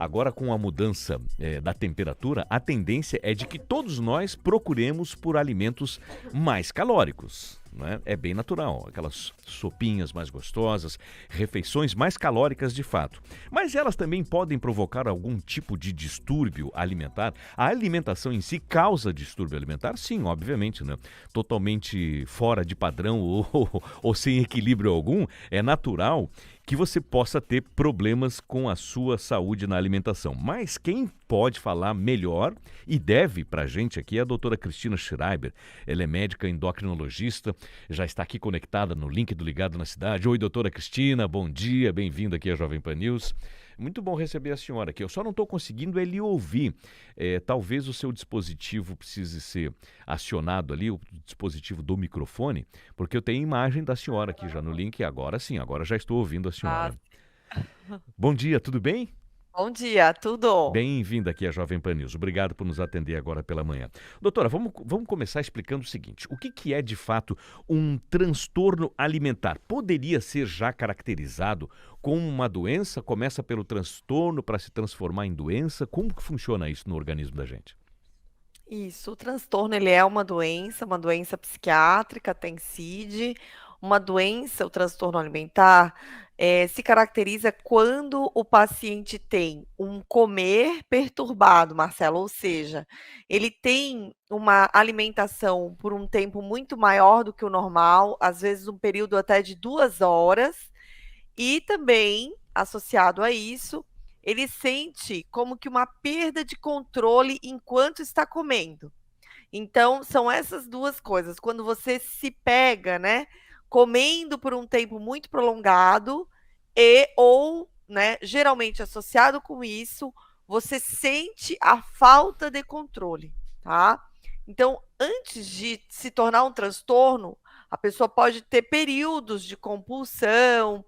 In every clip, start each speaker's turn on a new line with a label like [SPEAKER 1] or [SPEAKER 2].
[SPEAKER 1] Agora, com a mudança da temperatura, a tendência é de que todos nós procuremos por alimentos mais calóricos. Né? É bem natural, aquelas sopinhas mais gostosas, refeições mais calóricas de fato. Mas elas também podem provocar algum tipo de distúrbio alimentar. A alimentação em si causa distúrbio alimentar? Sim, obviamente, né? Totalmente fora de padrão ou sem equilíbrio algum, é natural que você possa ter problemas com a sua saúde na alimentação. Mas quem pode falar melhor e deve para a gente aqui é a doutora Cristina Schreiber. Ela é médica endocrinologista, já está aqui conectada no link do Ligado na Cidade. Oi, doutora Cristina, bom dia, bem-vinda aqui à Jovem Pan News. Muito bom receber a senhora aqui. Eu só não estou conseguindo lhe ouvir. Talvez o seu dispositivo precise ser acionado ali, o dispositivo do microfone, porque eu tenho imagem da senhora aqui já no link e agora sim, agora já estou ouvindo a
[SPEAKER 2] Ah,
[SPEAKER 1] senhora. Bom dia, tudo bem?
[SPEAKER 2] bom dia, tudo?
[SPEAKER 1] Bem-vinda aqui à Jovem Pan News. Obrigado por nos atender agora pela manhã. Doutora, vamos começar explicando o seguinte. O que é, de fato, um transtorno alimentar? Poderia ser já caracterizado como uma doença? Começa pelo transtorno para se transformar em doença? Como que funciona isso no organismo da gente?
[SPEAKER 2] Isso, o transtorno ele é uma doença psiquiátrica, tem CID, uma doença, o transtorno alimentar, se caracteriza quando o paciente tem um comer perturbado, Marcelo, ou seja, ele tem uma alimentação por um tempo muito maior do que o normal, às vezes um período até de 2 horas, e também, associado a isso, ele sente como que uma perda de controle enquanto está comendo. Então, são essas duas coisas. Quando você se pega, né, comendo por um tempo muito prolongado ou, né, geralmente associado com isso, você sente a falta de controle, tá? Então, antes de se tornar um transtorno, a pessoa pode ter períodos de compulsão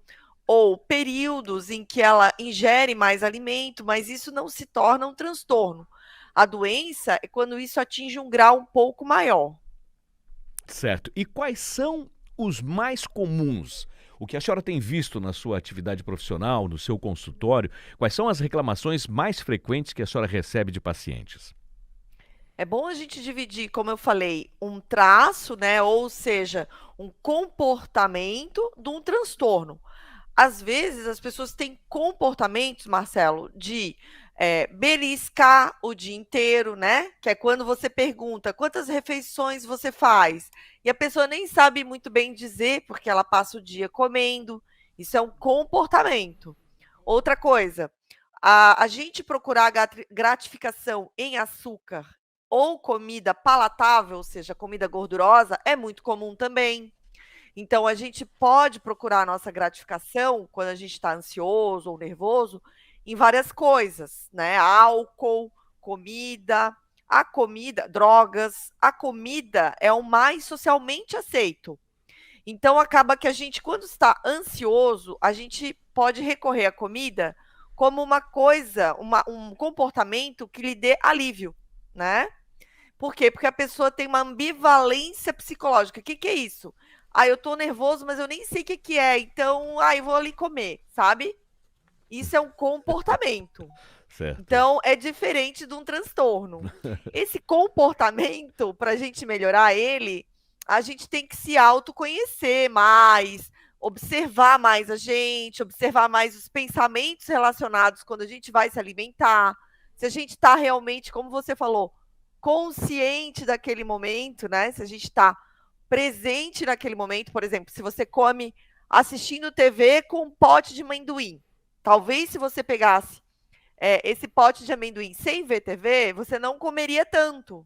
[SPEAKER 2] ou períodos em que ela ingere mais alimento, mas isso não se torna um transtorno. A doença é quando isso atinge um grau um pouco maior.
[SPEAKER 1] Certo. E quais são os mais comuns? O que a senhora tem visto na sua atividade profissional, no seu consultório? Quais são as reclamações mais frequentes que a senhora recebe de pacientes?
[SPEAKER 2] É bom a gente dividir, como eu falei, um traço, né, ou seja, um comportamento de um transtorno. Às vezes as pessoas têm comportamentos, Marcelo, de beliscar o dia inteiro, né? Que é quando você pergunta quantas refeições você faz e a pessoa nem sabe muito bem dizer porque ela passa o dia comendo. Isso é um comportamento. Outra coisa, a gente procurar gratificação em açúcar ou comida palatável, ou seja, comida gordurosa, é muito comum também. Então, a gente pode procurar a nossa gratificação quando a gente está ansioso ou nervoso em várias coisas, né? Álcool, comida, a comida, drogas, a comida é o mais socialmente aceito. Então, acaba que a gente, quando está ansioso, a gente pode recorrer à comida como uma coisa, um comportamento que lhe dê alívio, né? Por quê? Porque a pessoa tem uma ambivalência psicológica. O que, que é isso? Ah, eu tô nervoso, mas eu nem sei o que, que é, então, eu vou ali comer, sabe? Isso é um comportamento.
[SPEAKER 1] Certo.
[SPEAKER 2] Então, é diferente de um transtorno. Esse comportamento, para a gente melhorar ele, a gente tem que se autoconhecer mais, observar mais a gente, observar mais os pensamentos relacionados quando a gente vai se alimentar. Se a gente está realmente, como você falou, consciente daquele momento, né? Se a gente está presente naquele momento, por exemplo, se você come assistindo TV com um pote de amendoim, talvez se você pegasse esse pote de amendoim sem ver TV, você não comeria tanto.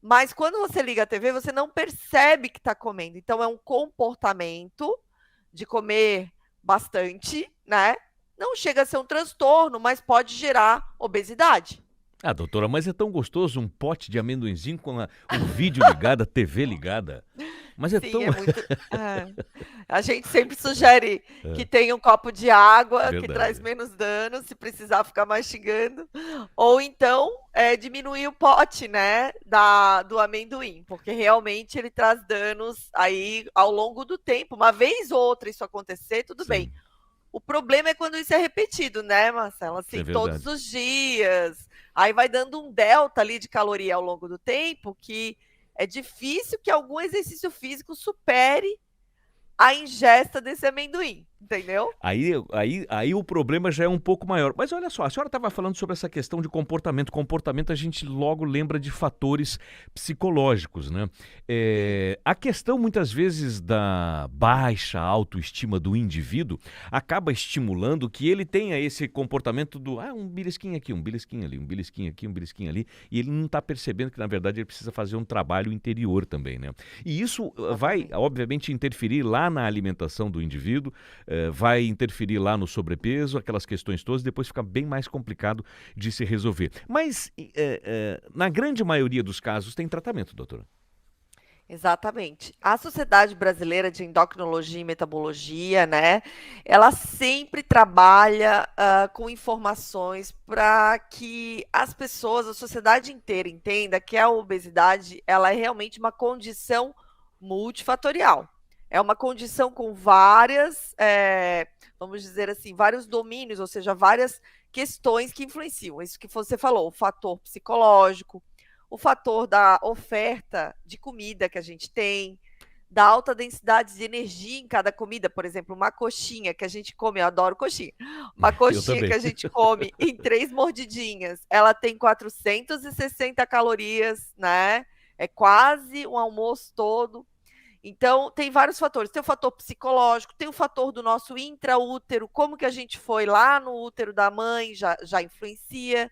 [SPEAKER 2] Mas quando você liga a TV, você não percebe que está comendo. Então, é um comportamento de comer bastante, né? Não chega a ser um transtorno, mas pode gerar obesidade.
[SPEAKER 1] Ah, doutora, mas é tão gostoso um pote de amendoinzinho com o vídeo ligado, a TV ligada. Mas é
[SPEAKER 2] Sim,
[SPEAKER 1] tão.
[SPEAKER 2] é muito. A gente sempre sugere que
[SPEAKER 1] É,
[SPEAKER 2] tenha um copo de água, que traz
[SPEAKER 1] verdade.
[SPEAKER 2] menos dano, se precisar ficar mastigando. Ou então diminuir o pote, né, do amendoim, porque realmente ele traz danos aí ao longo do tempo. Uma vez ou outra isso acontecer, tudo bem.
[SPEAKER 1] Sim.
[SPEAKER 2] O problema é quando isso é repetido, né, Marcelo?
[SPEAKER 1] Isso é
[SPEAKER 2] Assim, todos
[SPEAKER 1] verdade.
[SPEAKER 2] os dias. Aí vai dando um delta ali de caloria ao longo do tempo que é difícil que algum exercício físico supere a ingesta desse amendoim, entendeu?
[SPEAKER 1] Aí o problema já é um pouco maior. Mas olha só, a senhora estava falando sobre essa questão de comportamento. Comportamento a gente logo lembra de fatores psicológicos, né?
[SPEAKER 2] Sim.
[SPEAKER 1] A questão muitas vezes da baixa autoestima do indivíduo acaba estimulando que ele tenha esse comportamento do um belisquinho aqui, um belisquinho ali, um belisquinho aqui, um belisquinho ali, e ele não está percebendo que na verdade ele precisa fazer um trabalho interior também, né? E isso vai,
[SPEAKER 2] Exatamente.
[SPEAKER 1] obviamente, interferir lá na alimentação do indivíduo, vai interferir lá no sobrepeso, aquelas questões todas, depois fica bem mais complicado de se resolver. Mas, na grande maioria dos casos, tem tratamento, doutora.
[SPEAKER 2] Exatamente. A Sociedade Brasileira de Endocrinologia e Metabologia, né, ela sempre trabalha com informações para que as pessoas, a sociedade inteira entenda que a obesidade, ela é realmente uma condição multifatorial. É uma condição com várias, vamos dizer assim, vários domínios, ou seja, várias questões que influenciam. Isso que você falou, o fator psicológico, o fator da oferta de comida que a gente tem, da alta densidade de energia em cada comida, por exemplo, uma coxinha que a gente come, eu adoro coxinha, uma
[SPEAKER 1] Eu
[SPEAKER 2] coxinha que
[SPEAKER 1] também.
[SPEAKER 2] a gente come em 3 mordidinhas, ela tem 460 calorias, né? É quase um almoço todo. Então, tem vários fatores. Tem o fator psicológico, tem o fator do nosso intraútero, como que a gente foi lá no útero da mãe, já influencia.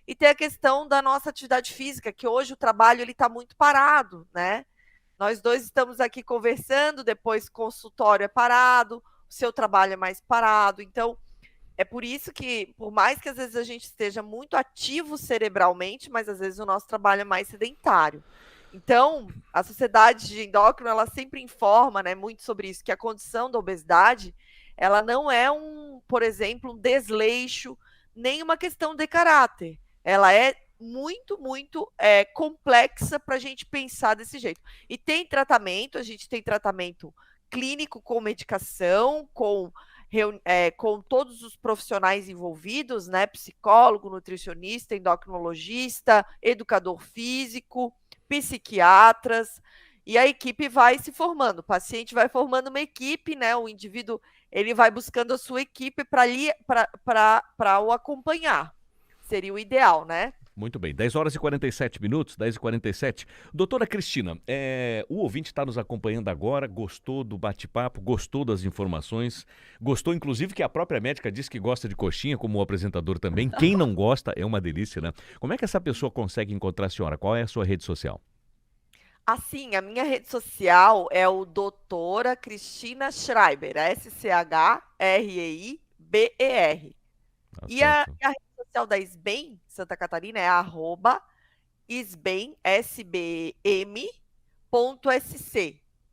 [SPEAKER 2] E tem a questão da nossa atividade física, que hoje o trabalho ele está muito parado, né? Nós dois estamos aqui conversando, depois consultório é parado, o seu trabalho é mais parado. Então, é por isso que, por mais que às vezes a gente esteja muito ativo cerebralmente, mas às vezes o nosso trabalho é mais sedentário. Então, a Sociedade de Endócrino, ela sempre informa, né, muito sobre isso, que a condição da obesidade, ela não é por exemplo, um desleixo, nem uma questão de caráter. Ela é muito, muito complexa para a gente pensar desse jeito. E tem tratamento, a gente tem tratamento clínico com medicação, com todos os profissionais envolvidos, né? Psicólogo, nutricionista, endocrinologista, educador físico, psiquiatras, e a equipe vai se formando. O paciente vai formando uma equipe, né? O indivíduo ele vai buscando a sua equipe para o acompanhar. Seria o ideal, né?
[SPEAKER 1] Muito bem, 10 horas e 47 minutos, 10 e 47. Doutora Cristina, o ouvinte está nos acompanhando agora, gostou do bate-papo, gostou das informações, gostou inclusive que a própria médica disse que gosta de coxinha, como o apresentador também. Quem não gosta, é uma delícia, né? Como é que essa pessoa consegue encontrar a senhora? Qual é a sua rede social?
[SPEAKER 2] Assim, a minha rede social é o doutora Cristina Schreiber, Schreiber.
[SPEAKER 1] Tá
[SPEAKER 2] E a,
[SPEAKER 1] certo.
[SPEAKER 2] e a rede social da SBEM, Santa Catarina, é arroba SBEM, SBM.sc.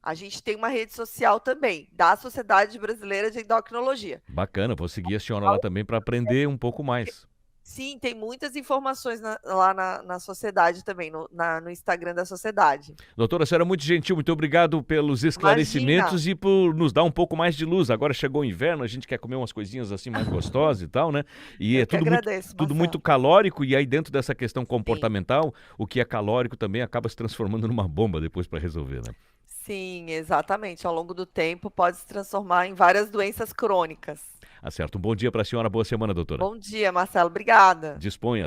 [SPEAKER 2] A gente tem uma rede social também, da Sociedade Brasileira de Endocrinologia.
[SPEAKER 1] Bacana, vou seguir a senhora lá também para aprender um pouco mais.
[SPEAKER 2] Sim, tem muitas informações lá na sociedade também, no Instagram da sociedade.
[SPEAKER 1] Doutora, a senhora é muito gentil, muito obrigado pelos
[SPEAKER 2] Imagina,
[SPEAKER 1] esclarecimentos e por nos dar um pouco mais de luz. Agora chegou o inverno, a gente quer comer umas coisinhas assim mais gostosas e tal, né? E é
[SPEAKER 2] eu que agradeço,
[SPEAKER 1] tudo muito
[SPEAKER 2] Marcelo.
[SPEAKER 1] calórico, e aí dentro dessa questão
[SPEAKER 2] Sim,
[SPEAKER 1] comportamental, o que é calórico também acaba se transformando numa bomba depois para resolver, né?
[SPEAKER 2] sim, exatamente. Ao longo do tempo pode se transformar em várias doenças crônicas.
[SPEAKER 1] Acerto. Um bom dia para a senhora, boa semana, doutora.
[SPEAKER 2] Bom dia, Marcelo. Obrigada.
[SPEAKER 1] Disponha.